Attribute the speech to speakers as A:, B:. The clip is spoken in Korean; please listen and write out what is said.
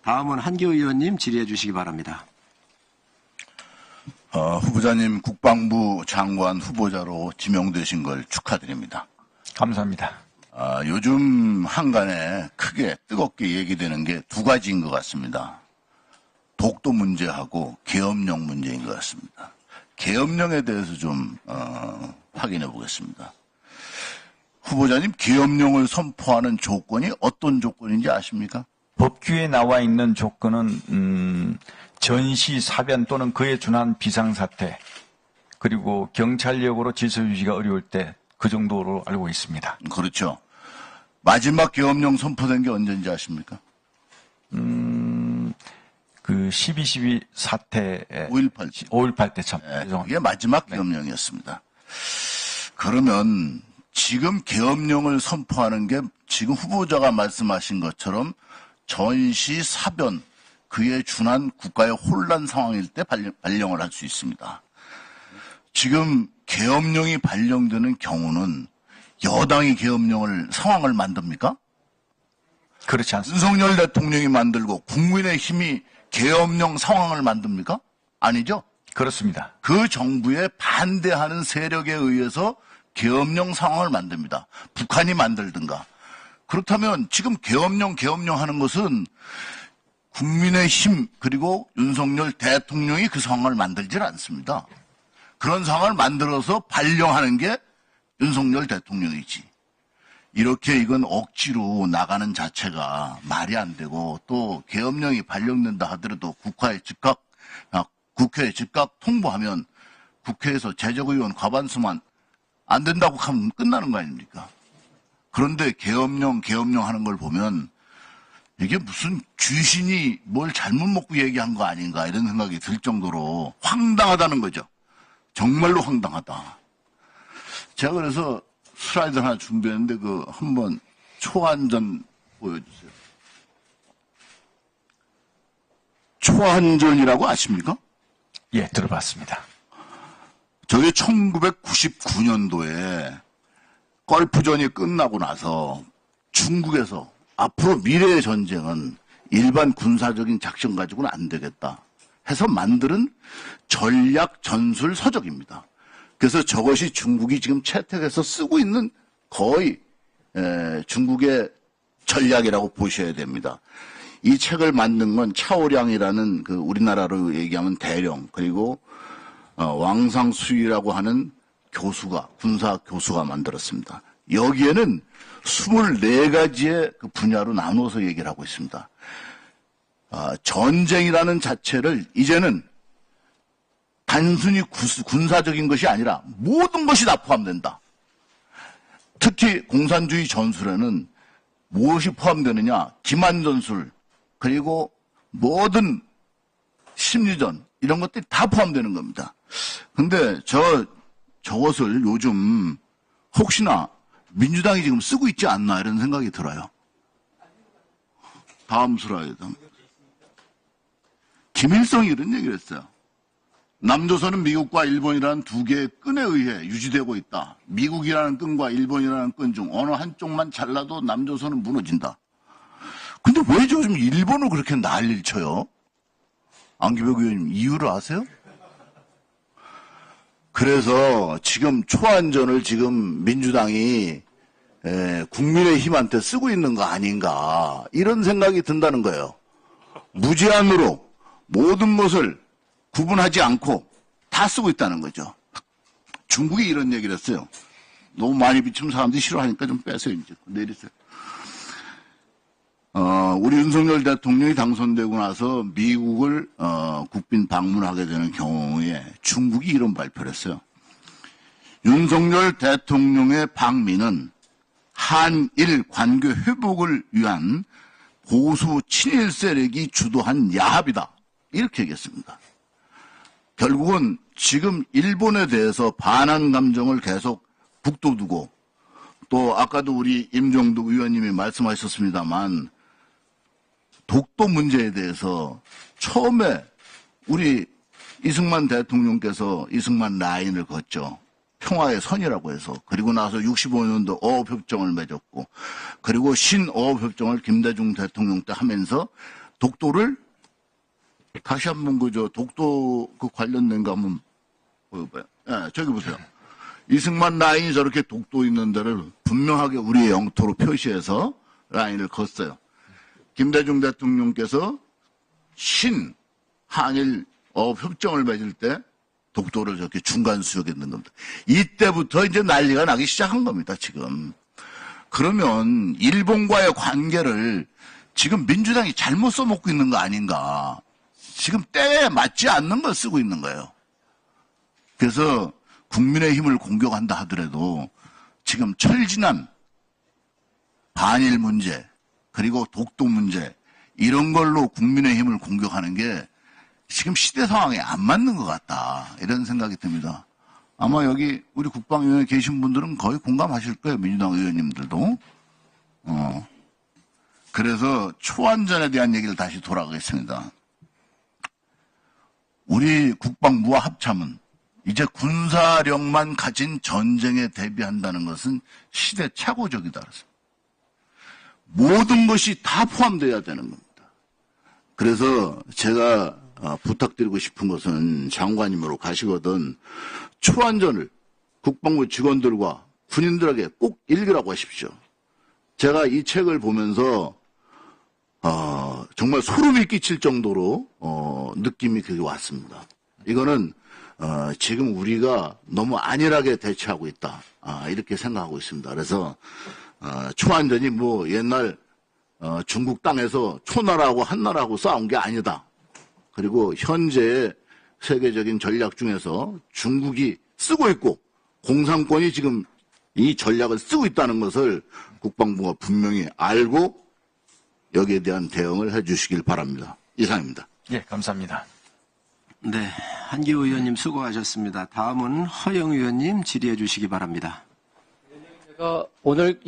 A: 다음은 한기호 의원님 질의해 주시기 바랍니다.
B: 후보자님 국방부 장관 후보자로 지명되신 걸 축하드립니다.
C: 감사합니다.
B: 요즘 한간에 크게 뜨겁게 얘기되는 게 두 가지인 것 같습니다. 독도 문제하고 계엄령 문제인 것 같습니다. 계엄령에 대해서 좀 확인해 보겠습니다. 후보자님, 계엄령을 선포하는 조건이 어떤 조건인지 아십니까?
C: 법규에 나와 있는 조건은 전시, 사변 또는 그에 준한 비상사태, 그리고 경찰력으로 질서 유지가 어려울 때 그 정도로 알고 있습니다.
B: 그렇죠. 마지막 계엄령 선포된 게 언제인지 아십니까?
C: 그 12.12 사태
B: 5.18
C: 때 참.
B: 네, 이게 마지막 계엄령이었습니다. 그러면 지금 계엄령을 선포하는 게 지금 후보자가 말씀하신 것처럼 전시, 사변, 그에 준한 국가의 혼란 상황일 때 발령을 할 수 있습니다. 지금 계엄령이 발령되는 경우는 여당이 계엄령을 상황을 만듭니까?
C: 그렇지 않습니다.
B: 윤석열 대통령이 만들고 국민의힘이 계엄령 상황을 만듭니까? 아니죠?
C: 그렇습니다.
B: 그 정부에 반대하는 세력에 의해서 계엄령 상황을 만듭니다. 북한이 만들든가. 그렇다면 지금 계엄령 하는 것은 국민의힘 그리고 윤석열 대통령이 그 상황을 만들질 않습니다. 그런 상황을 만들어서 발령하는 게 윤석열 대통령이지. 이렇게 이건 억지로 나가는 자체가 말이 안 되고, 또 계엄령이 발령된다 하더라도 국회에 즉각 통보하면 국회에서 재적의원 과반수만 안 된다고 하면 끝나는 거 아닙니까? 그런데 계엄령 하는 걸 보면 이게 무슨 귀신이 뭘 잘못 먹고 얘기한 거 아닌가 이런 생각이 들 정도로 황당하다는 거죠. 정말로 황당하다. 제가 그래서 슬라이드 하나 준비했는데 한번 초안전 보여주세요. 초안전이라고 아십니까?
C: 예, 들어봤습니다.
B: 저게 1999년도에 걸프전이 끝나고 나서 중국에서 앞으로 미래의 전쟁은 일반 군사적인 작전 가지고는 안 되겠다 해서 만드는 전략 전술 서적입니다. 그래서 저것이 중국이 지금 채택해서 쓰고 있는 거의 중국의 전략이라고 보셔야 됩니다. 이 책을 만든 건 차오량이라는 그 우리나라로 얘기하면 대령, 그리고 왕상수이라고 하는 군사 교수가 만들었습니다. 여기에는 24가지의 그 분야로 나눠서 얘기를 하고 있습니다. 전쟁이라는 자체를 이제는 단순히 군사적인 것이 아니라 모든 것이 다 포함된다. 특히 공산주의 전술에는 무엇이 포함되느냐? 기만 전술, 그리고 모든 심리전, 이런 것들이 다 포함되는 겁니다. 근데 저것을 요즘 혹시나 민주당이 지금 쓰고 있지 않나 이런 생각이 들어요. 다음 슬라이드. 김일성이 이런 얘기를 했어요. 남조선은 미국과 일본이라는 두 개의 끈에 의해 유지되고 있다. 미국이라는 끈과 일본이라는 끈 중 어느 한쪽만 잘라도 남조선은 무너진다. 근데 왜 요즘 일본을 그렇게 난리를 쳐요? 안기백 의원님 이유를 아세요? 그래서 지금 초안전을 지금 민주당이 국민의힘한테 쓰고 있는 거 아닌가 이런 생각이 든다는 거예요. 무제한으로 모든 것을 구분하지 않고 다 쓰고 있다는 거죠. 중국이 이런 얘기를 했어요. 너무 많이 비치면 사람들이 싫어하니까 좀 빼세요. 이제 내리세요. 우리 윤석열 대통령이 당선되고 나서 미국을 국빈 방문하게 되는 경우에 중국이 이런 발표를 했어요. 윤석열 대통령의 방미는 한일 관계 회복을 위한 보수 친일 세력이 주도한 야합이다. 이렇게 얘기했습니다. 결국은 지금 일본에 대해서 반한 감정을 계속 북돋우고, 또 아까도 우리 임종득 의원님이 말씀하셨습니다만 독도 문제에 대해서 처음에 우리 이승만 대통령께서 이승만 라인을 걷죠. 평화의 선이라고 해서. 그리고 나서 65년도 어업협정을 맺었고, 그리고 신어업협정을 김대중 대통령 때 하면서 독도를 다시 한번 독도 관련된 거 한번 보여봐요. 예, 저기 보세요. 이승만 라인이 저렇게 독도 있는 데를 분명하게 우리의 영토로 표시해서 라인을 걷어요. 김대중 대통령께서 한일 협정을 맺을 때 독도를 저렇게 중간 수역했는 겁니다. 이때부터 이제 난리가 나기 시작한 겁니다, 지금. 그러면 일본과의 관계를 지금 민주당이 잘못 써먹고 있는 거 아닌가. 지금 때에 맞지 않는 걸 쓰고 있는 거예요. 그래서 국민의힘을 공격한다 하더라도 지금 철진한 반일 문제 그리고 독도 문제 이런 걸로 국민의힘을 공격하는 게 지금 시대 상황에 안 맞는 것 같다. 이런 생각이 듭니다. 아마 여기 우리 국방위원회 계신 분들은 거의 공감하실 거예요. 민주당 의원님들도. 그래서 초안전에 대한 얘기를 다시 돌아가겠습니다. 우리 국방부와 합참은 이제 군사력만 가진 전쟁에 대비한다는 것은 시대착오적이다. 모든 것이 다 포함되어야 되는 겁니다. 그래서 제가 부탁드리고 싶은 것은 장관님으로 가시거든 초안전을 국방부 직원들과 군인들에게 꼭 읽으라고 하십시오. 제가 이 책을 보면서 정말 소름이 끼칠 정도로 느낌이 그게 왔습니다. 이거는 지금 우리가 너무 안일하게 대처하고 있다. 이렇게 생각하고 있습니다. 그래서 초안전이 뭐 옛날 중국 땅에서 초나라하고 한나라하고 싸운 게 아니다. 그리고 현재의 세계적인 전략 중에서 중국이 쓰고 있고 공산권이 지금 이 전략을 쓰고 있다는 것을 국방부가 분명히 알고 여기에 대한 대응을 해 주시길 바랍니다. 이상입니다.
C: 예, 감사합니다.
A: 네, 한기호 의원님 수고하셨습니다. 다음은 허영 의원님 질의해 주시기 바랍니다.
D: 제가 오늘